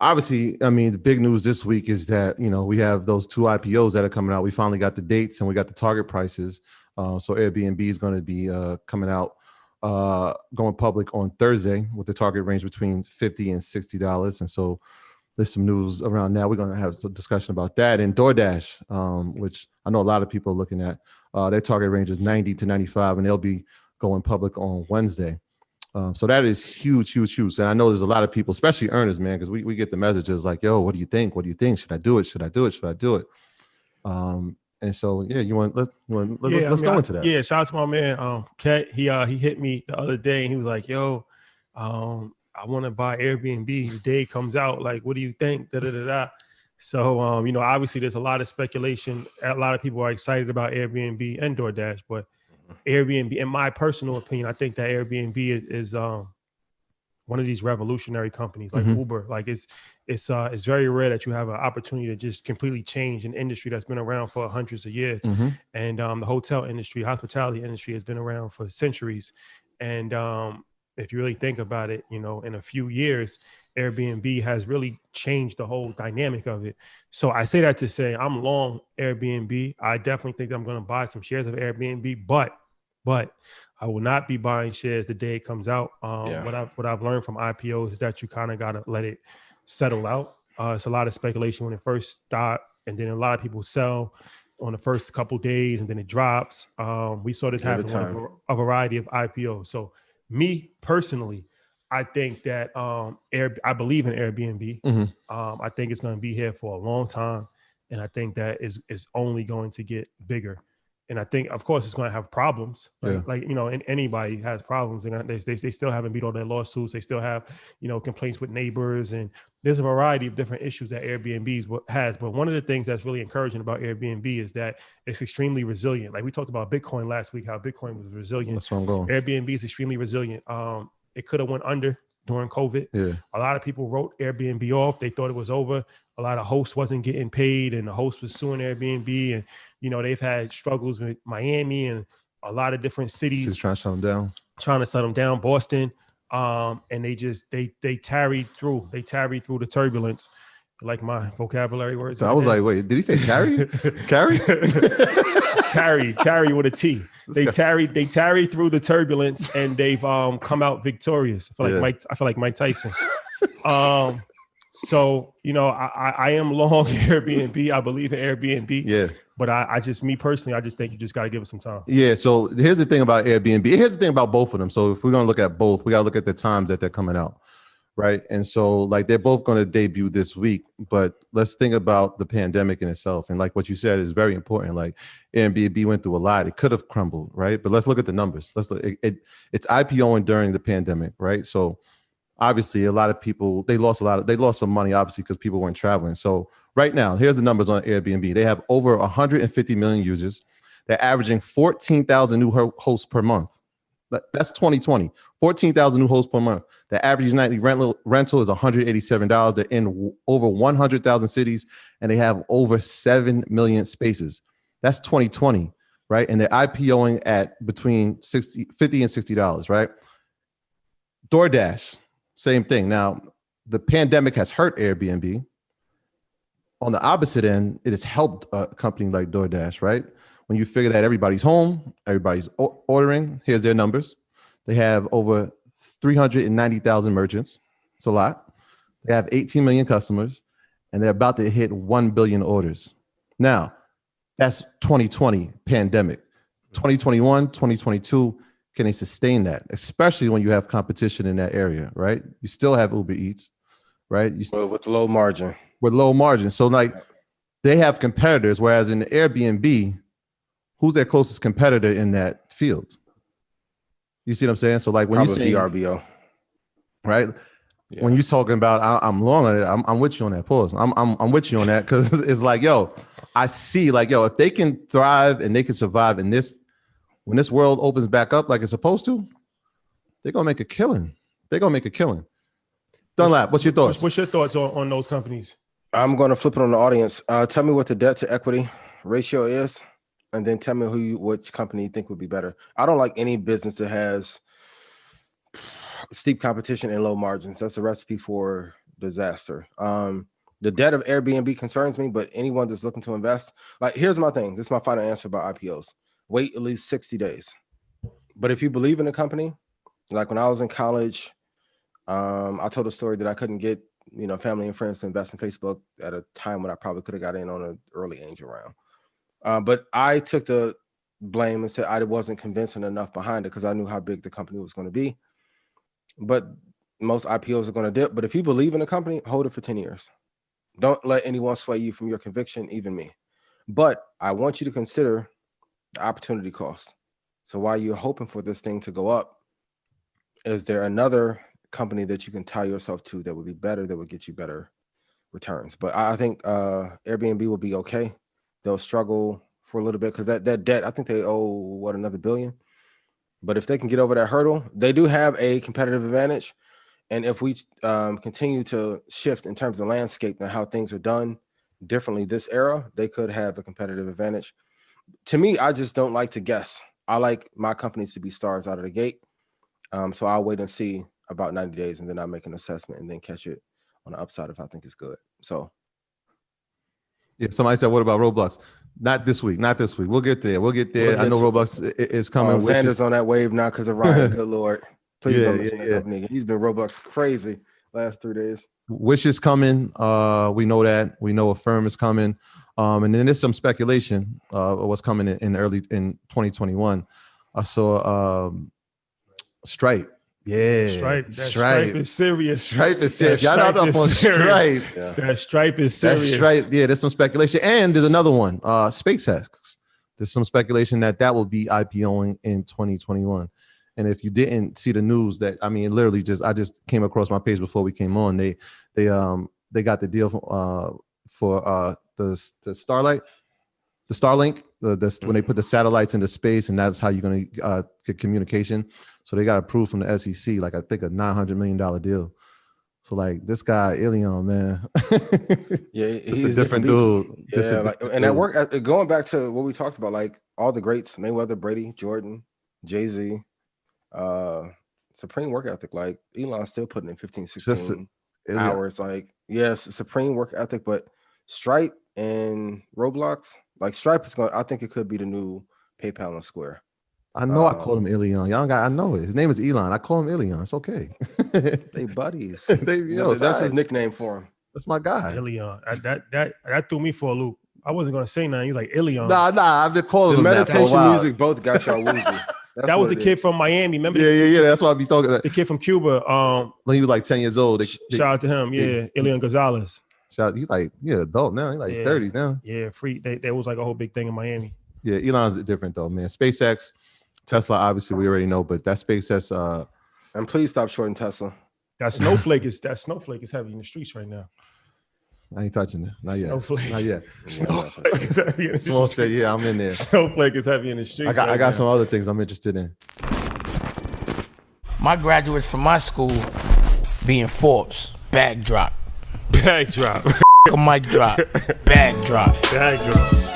obviously, I mean, the big news this week is that, we have those two IPOs that are coming out. We finally got the dates and we got the target prices. So Airbnb is going to be coming out, going public on Thursday with the target range between $50 and $60. And so there's some news around that. We're going to have a discussion about that. And DoorDash, which I know a lot of people are looking at, their target range is 90 to 95, and they'll be going public on Wednesday. So that is huge, huge, huge. And I know there's a lot of people, especially earners, man, because we get the messages like, yo, what do you think? What do you think? Should I do it? Should I do it? Should I do it? And so, yeah, let's go into that. Yeah, shout out to my man, Kat. He hit me the other day and he was like, yo, I want to buy Airbnb. The day comes out, like, what do you think? Da, da, da, da. So, obviously there's a lot of speculation. A lot of people are excited about Airbnb and DoorDash, but Airbnb, in my personal opinion, I think that Airbnb is one of these revolutionary companies like Uber. Like it's very rare that you have an opportunity to just completely change an industry that's been around for hundreds of years. And the hotel industry, hospitality industry has been around for centuries. And if you really think about it, in a few years, Airbnb has really changed the whole dynamic of it. So I say that to say I'm long Airbnb. I definitely think that I'm going to buy some shares of Airbnb, but I will not be buying shares the day it comes out. What I've learned from IPOs is that you kind of got to let it settle out. It's a lot of speculation when it first starts, and then a lot of people sell on the first couple days, and then it drops. We saw this happen with a variety of IPOs. So me personally, I think that I believe in Airbnb. I think it's going to be here for a long time, and I think that is only going to get bigger. And I think, of course, it's going to have problems. Like and anybody has problems, and they still haven't beat all their lawsuits. They still have complaints with neighbors, and there's a variety of different issues that Airbnb has. But one of the things that's really encouraging about Airbnb is that it's extremely resilient. Like we talked about Bitcoin last week, how Bitcoin was resilient. That's where I'm going. Airbnb is extremely resilient. It could have went under during COVID. A lot of people wrote Airbnb off. They thought it was over. A lot of hosts wasn't getting paid, and the host was suing Airbnb. And, they've had struggles with Miami and a lot of different cities. Trying to shut them down. Boston. And they tarried through. They tarried through the turbulence. Like my vocabulary words. So I was like, wait, did he say tarry? Carry? Tarry with a T. They tarried through the turbulence, and they've come out victorious. I feel like Mike Tyson. So I am long Airbnb. I believe in Airbnb. Yeah. But I just think you just got to give it some time. Yeah. So here's the thing about Airbnb. Here's the thing about both of them. So if we're gonna look at both, we gotta look at the times that they're coming out. Right. And so like they're both going to debut this week, but let's think about the pandemic in itself. And like what you said is very important. Like Airbnb went through a lot. It could have crumbled. Right. But let's look at the numbers. It's IPOing during the pandemic. Right. So obviously a lot of people, they lost some money, obviously, because people weren't traveling. So right now, here's the numbers on Airbnb. They have over 150 million users. They're averaging 14,000 new hosts per month. That's 2020, 14,000 new hosts per month. The average nightly rental is $187. They're in over 100,000 cities, and they have over 7 million spaces. That's 2020, right? And they're IPOing at between $50 and $60, right? DoorDash, same thing. Now, the pandemic has hurt Airbnb. On the opposite end, it has helped a company like DoorDash, right? When you figure that everybody's home, everybody's ordering, here's their numbers. They have over 390,000 merchants. It's a lot. They have 18 million customers, and they're about to hit 1 billion orders. Now, that's 2020 pandemic. 2021, 2022, can they sustain that? Especially when you have competition in that area, right? You still have Uber Eats, right? With low margin. With low margin. So like they have competitors, whereas in Airbnb, who's their closest competitor in that field? You see what I'm saying? So like when you say VRBO, right? Yeah. When you're talking about I'm long on it, I'm with you on that. Pause. I'm with you on that because it's like, yo, I see like, yo, if they can thrive and they can survive in this, when this world opens back up like it's supposed to, they're gonna make a killing. Dunlap, what's your thoughts? What's your thoughts on those companies? I'm gonna flip it on the audience. Tell me what the debt to equity ratio is. And then tell me which company you think would be better. I don't like any business that has steep competition and low margins. That's a recipe for disaster. The debt of Airbnb concerns me, but anyone that's looking to invest, like, here's my thing. This is my final answer about IPOs. Wait at least 60 days. But if you believe in the company, like when I was in college, I told a story that I couldn't get, family and friends to invest in Facebook at a time when I probably could have got in on an early angel round. But I took the blame and said I wasn't convincing enough behind it because I knew how big the company was going to be. But most IPOs are going to dip. But if you believe in a company, hold it for 10 years. Don't let anyone sway you from your conviction, even me. But I want you to consider the opportunity cost. So while you're hoping for this thing to go up, is there another company that you can tie yourself to that would be better, that would get you better returns? But I think Airbnb will be okay. They'll struggle for a little bit because that debt, I think they owe, another $1 billion. But if they can get over that hurdle, they do have a competitive advantage. And if we continue to shift in terms of landscape and how things are done differently this era, they could have a competitive advantage. To me, I just don't like to guess. I like my companies to be stars out of the gate. So I'll wait and see about 90 days, and then I'll make an assessment and then catch it on the upside if I think it's good. So. Yeah, somebody said, what about Roblox? Not this week. We'll get there. I know Roblox is coming. Xander's on that wave now because of Ryan. Good Lord. Please don't listen to that nigga. He's been Roblox crazy last 3 days. Wish is coming. We know that. We know a firm is coming. And then there's some speculation of what's coming in 2021. I saw Stripe. Yeah, Stripe is serious. Stripe is serious. Y'all know on Stripe. Yeah. That Stripe is serious. Stripe. Yeah, there's some speculation. And there's another one, SpaceX. There's some speculation that will be IPOing in 2021. And if you didn't see the news, literally I just came across my page before we came on. They got the deal for the Starlink, when they put the satellites into space, and that's how you're going to get communication. So they got approved from the SEC, I think a $900 million deal. So this guy, Ilion, man. Yeah, he's a different dude. Yeah, that work, going back to what we talked about, all the greats, Mayweather, Brady, Jordan, Jay-Z, supreme work ethic. Elon's still putting in 15, 16 hours. Supreme work ethic. But Stripe and Roblox, Stripe is I think it could be the new PayPal and Square. I know. I call him Ilion. I know it. His name is Elon. I call him Ilion. It's okay. They buddies. That's his nickname for him. That's my guy. Ilion. That threw me for a loop. I wasn't gonna say nothing. He's like Ilion. Nah. I've been calling him meditation music. Both got y'all woozy. That was the kid from Miami. Remember? Yeah. That's what I be talking about. The kid from Cuba. When he was 10 years old. Shout out to him. Yeah, Ilion Gonzalez. He's adult now. He's 30 now. Yeah, free. That was a whole big thing in Miami. Yeah, Elon's different though, man. SpaceX, Tesla, obviously we already know, but that SpaceX. And please stop shorting Tesla. That snowflake is heavy in the streets right now. I ain't touching it. Not yet. Snowflake. Not yet. Snowflake is heavy in the streets. Small said, yeah, I'm in there. Snowflake is heavy in the streets. I got some other things I'm interested in. My graduates from my school being Forbes, bag drop. Bag drop. A mic drop, bag drop. Bag drop.